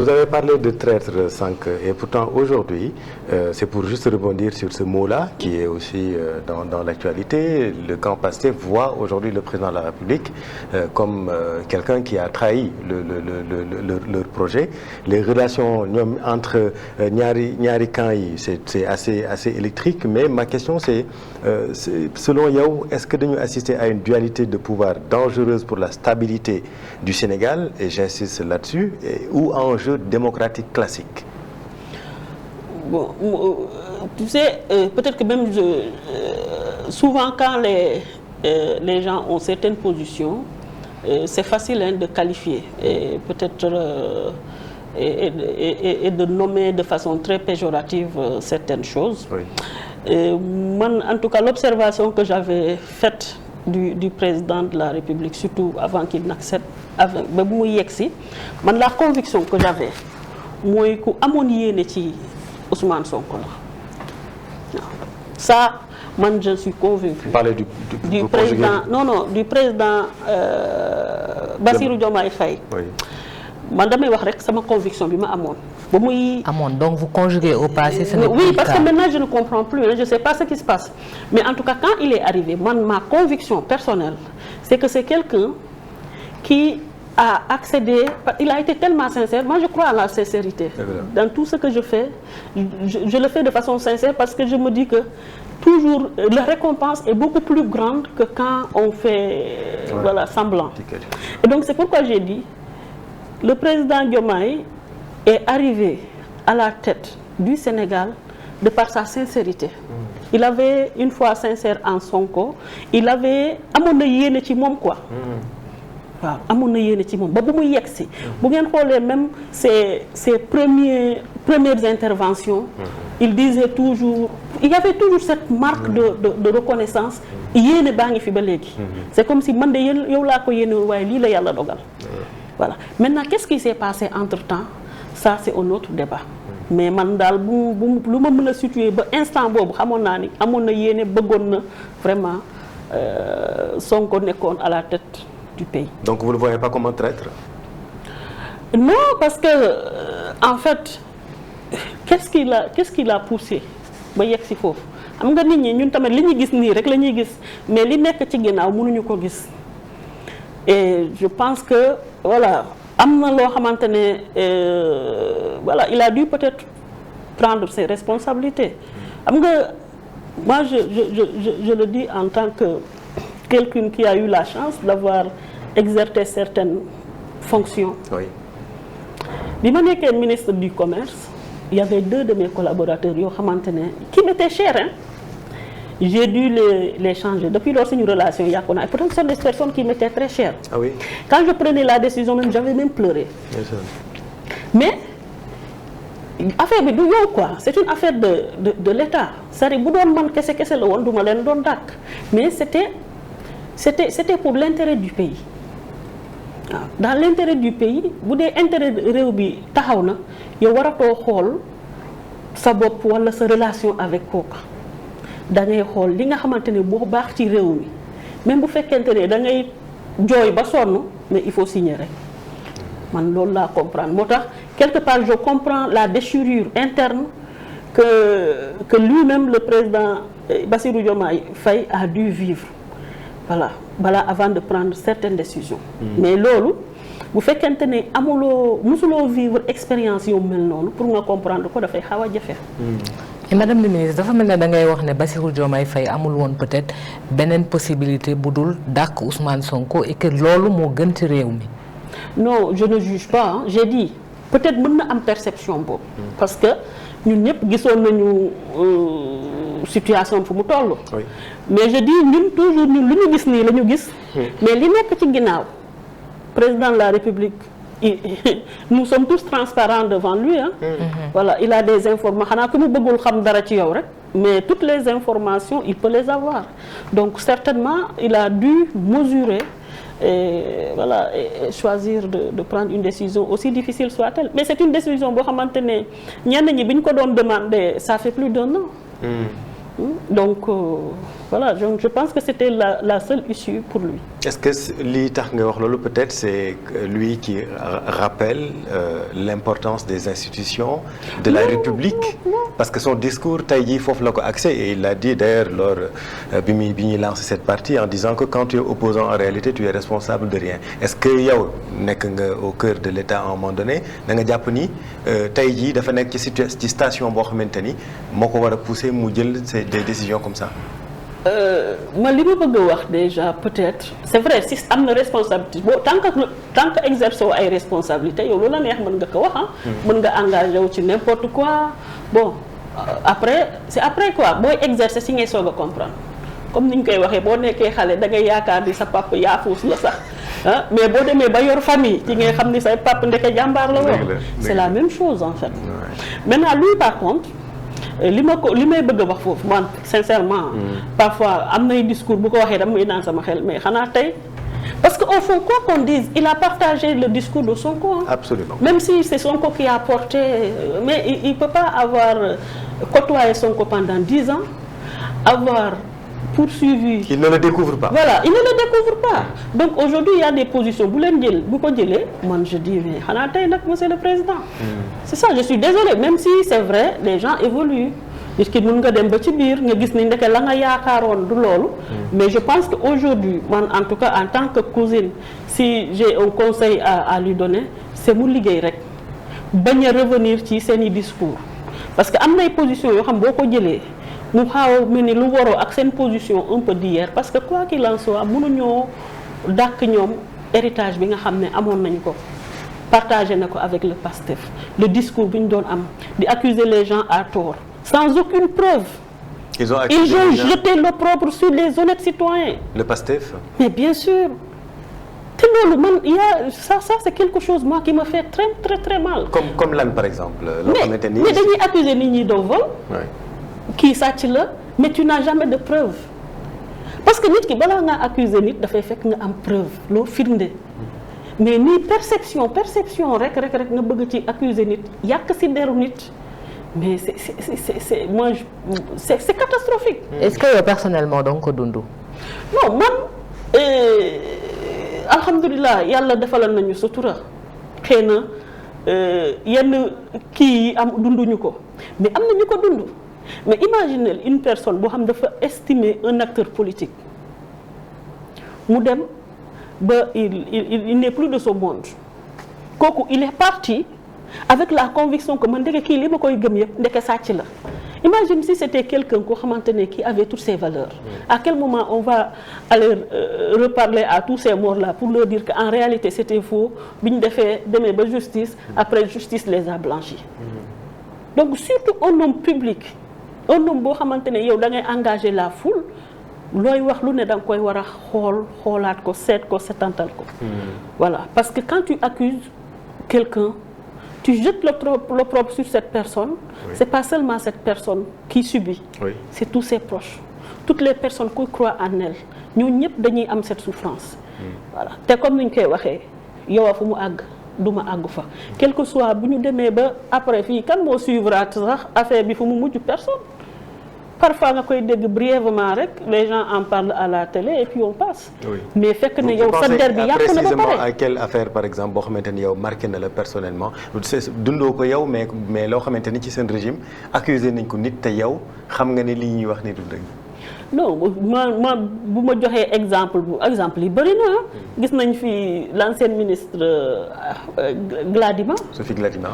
Vous avez parlé de traître sànq et pourtant aujourd'hui c'est pour juste rebondir sur ce mot-là qui est aussi dans l'actualité. Le camp Pastef voit aujourd'hui le président de la République comme quelqu'un qui a trahi leur projet. Les relations ñoom entre ñaari camps yi c'est assez électrique, mais ma question c'est selon yow, est-ce que dañu assister à une dualité de pouvoir dangereuse pour la stabilité du Sénégal, et j'insiste là-dessus, ou à un jeu démocratique classique? Bon, tu sais, peut-être que même souvent quand les gens ont certaines positions, c'est facile de qualifier et peut-être et de nommer de façon très péjorative certaines choses. Oui. Man, en tout cas, l'observation que j'avais faite du président de la République, surtout avant qu'il n'accepte, la conviction que j'avais, moi, que amoon yéene ci Ousmane Sonko la. Ça, moi, je suis convaincu. Vous parlez du président, non, du président Bassirou Diomaye Faye. Oui. Man damay wax rek sama conviction bi ma amoon. Donc vous conjuguez au passé, ce n'est plus oui, le parce cas. que maintenant je ne comprends plus, je ne sais pas ce qui se passe. Mais en tout cas, quand il est arrivé, ma conviction personnelle, c'est que c'est quelqu'un qui a accédé, il a été tellement sincère. Moi, je crois à la sincérité. Dans tout ce que je fais, je le fais de façon sincère parce que je me dis que toujours, la récompense est beaucoup plus grande que quand on fait voilà, semblant. Et donc, c'est pourquoi j'ai dit, le président Diomaye est arrivé à la tête du Sénégal de par sa sincérité. Il avait une foi sincère en Sonko. Il avait amoon na yéene ci moom quoi. waaw amoon na yéene ci moom ba bu muy yegsi. bu ngeen xoolee même ses premières interventions. Il disait toujours, il y avait toujours cette marque de reconnaissance. yéene baa ngi fi ba léegi. C'est comme si man de yow laa ko yéene waaye lii la yàlla dogal. Voilà. Maintenant, qu'est-ce qui s'est passé entre-temps? Ça, c'est un autre débat. Mais man daal lu ma mën a situer ba instant boobu xamoon naa ni amoon na yéene bëggoon na vraiment Sonko nekkoon à la tête du pays. Donc vous ne le voyez pas comme un traître? Non, parce que en fait, qu'est-ce qui l'a poussé ba yegg si foofu? Xam nga nit ñi ñun tamit li ñu gis nii rek la ñuy gis, mais li nekk ci ginnaaw mënuñu ko gis. Et je pense que voilà, voilà, il a dû peut-être prendre ses responsabilités. Moi, je le dis en tant que quelqu'un qui a eu la chance d'avoir exercé certaines fonctions. Oui. Quand j'étais ministre du Commerce, il y avait 2 de mes collaborateurs qui m'étaient chers. Hein? J'ai dû les changer. Depuis lors, c'est une relation. Et pourtant, ce sont des personnes qui m'étaient très chères. Ah oui. Quand je prenais la décision, même, j'avais même pleuré. Mais, affaire de yo quoi, c'est une affaire de l'État. Mais c'était pour l'intérêt du pays. Dans l'intérêt du pays, si vous avez intérêt de réubi, vous avez sa bop wala sa relation avec kooka. Da ngay xool li nga xamante ne boo baax ci réew mi même bu fekkente ne da ngay jooy ba sonn mais il faut signer rek man loolu laa comprendre moo tax quelque part je comprends la déchirure interne que lui-même le président Bassirou Diomaye Faye a dû vivre voilà avant de prendre certaines décisions. Mais loolu bu fekkente ne amuloo musuloo vivre expérience yu mel noonu pour nga comprendre ko dafay xaw a jafe. Et Madame la ministre dafa mel ne da ngay wax ne Bassirou Diomaye Faye amul woon peut-être beneen possibilité bu dul dàq Ousmane Sonko et que loolu moo gën ci réew mi. Non, je ne juge pas. Hein. J'ai dit peut-être mën na am perception boobu. Parce que ñun ñëpp gisoon nañu situation fu mu toll. Oui. Mais je dis ñun toujours ñun lu ñu gis nii la ñu gis. Mais li nekk ci ginnaaw président de la République. Nous sommes tous transparents devant lui. Hein? Voilà, il a des informations. Mais toutes les informations, il peut les avoir. Donc certainement, il a dû mesurer et, voilà, et choisir de prendre une décision aussi difficile soit-elle. Mais c'est une décision, ça fait plus d'1 an. Donc voilà, je pense que c'était la seule issue pour lui. Est-ce que lii tax nga wax loolu peut-être c'est lui qui rappelle l'importance des institutions de la République? Parce que son discours tey jii foofu la ko accès et il l'a dit d'ailleurs lors bi ñuy lancé cette partie en disant que quand tu es opposant en réalité tu es responsable de rien. Est-ce que yow nekk nga au cœur de l'État à un moment donné da nga jàpp ni tey jii dafa nekk ci station boo xamante ni moo ko war a pousser mu jël des décisions comme ça? ma li ma bëgg a wax déjà peut-être c'est vrai si am na responsabilité boo tant que exercer ay responsabilités yow loolu la neex mën nga ko wax mën nga engagé wu ci n'importe quoi bon après c'est après quoi booy exercer si ngay soog a comprendre comme ni ñu koy waxee boo nekkee xale da ngay yaakaar ni sa papa yaafuus la sax mais boo demee ba yor famille ci ngay xam ni say papa ndeke jàmbaar la woon. C'est la même chose en fait. Maintenant lui par contre li may bëgg a wax foofu man sincèrement parfois am nay discours bu ko waxee dama muy naan sama xel mais xanaa tey parce que au fond quoi qu'on dise il a partagé le discours de Sonko. Absolument. Même si c'est Sonko qui a porté mais il peut pas avoir côtoyé Sonko pendant 10 ans avoir poursuivi. Il ne le découvre pas. Voilà, il ne le découvre pas. Donc aujourd'hui il y a des positions bu leen jël bu ko jëlee man je dis mais xanaa tey nag monsieur le président. C'est ça, je suis désolée même si c'est vrai les gens évoluent. nit ki mën nga dem ba ci biir nga gis ni ndeke la nga yaakaaroon du loolu. Mais je pense que aujourd'hui man en tout cas en tant que cousine si j'ai un conseil à lui donner c'est mu liggéey rek bañ a revenir ci seeni discours parce que am nay positions yoo xam boo ko jëlee. mu xaw mel ni lu waroo ak seen position un peu d'hier parce que quoi qu'il en soit mënuñoo dàq ñoom héritage bi nga xam ne amoon nañu ko partagé na ko avec le PASTEF le discours bi ñu doon am di accuser les gens à tort sans aucune preuve. Ils ont jeté l'opprobre sur les honnêtes citoyens. Le PASTEF? Mais bien sûr. te loolu man ça c'est quelque chose moi qui me fait très mal. Comme lan par exemple. mais dañuy accuser nit ñi de vol. kii sàcc la mais tu n'as jamais de preuve parce que nit ki balaa ngaa accuser nit dafay fekk nga am preuve loo firnde mais nii perception rek nga bëgg ci accuser nit yàq ci deru nit mais c'est moi c'est catastrophique. Est-ce que yow personnellement donc ko dund. non man alhamdulilah yàlla defalal nañu sutura xëy na yenn kii yi am dunduñu ko mais am na ñu ko dund. Mais imaginez une personne boo xam dafa estimer un acteur politique mu dem ba il n'est plus de ce monde kooku il est parti avec la conviction que man ndeke kii li ma koy gëm yëpp ndeke sàcc la. Imagine si c'était quelqu'un koo xamante ne qui avait toutes ces valeurs. À quel moment on va aller reparler à tous ces morts-là pour leur dire qu'en réalité c'était faux bi ñu demee ba justice après justice les a blanchis. Donc surtout un homme public. un homme boo xamante ne yow da ngay engager la foule looy wax lu ne da nga koy war a xoolaat ko seet ko setantal ko. Voilà parce que quand tu accuses quelqu'un tu jettes l'opprobre sur cette personne. Oui. C'est pas seulement cette personne qui subit. Oui. C'est tous ses proches toutes les personnes qui croient en elle ñoo ñëpp dañuy am cette souffrance. Voilà te comme ni ñu koy waxee yow a fu mu àgg. duma àggu fa quel que soit bu ñu demee ba après fii kan moo suivra sax affaire bi fu mu mujj personne parfois nga koy dégg brièvement rek les gens en parlent à la télé et puis on passe. Oui. Mais fekk ne yow sa der bi yàqu na ba pare. Précisément à quelle affaire par exemple boo xamante ni yow marqué na la personnellement dundoo ko yow mais loo xamante ni ci seen régime accusé nañ ko nit te yow xam nga ni li ñuy wax ni du dëgg. Non ma bu ma joxee exemple yi bëri na gis nañ fi l'ancienne ministre Gladima. Sophie Gladima.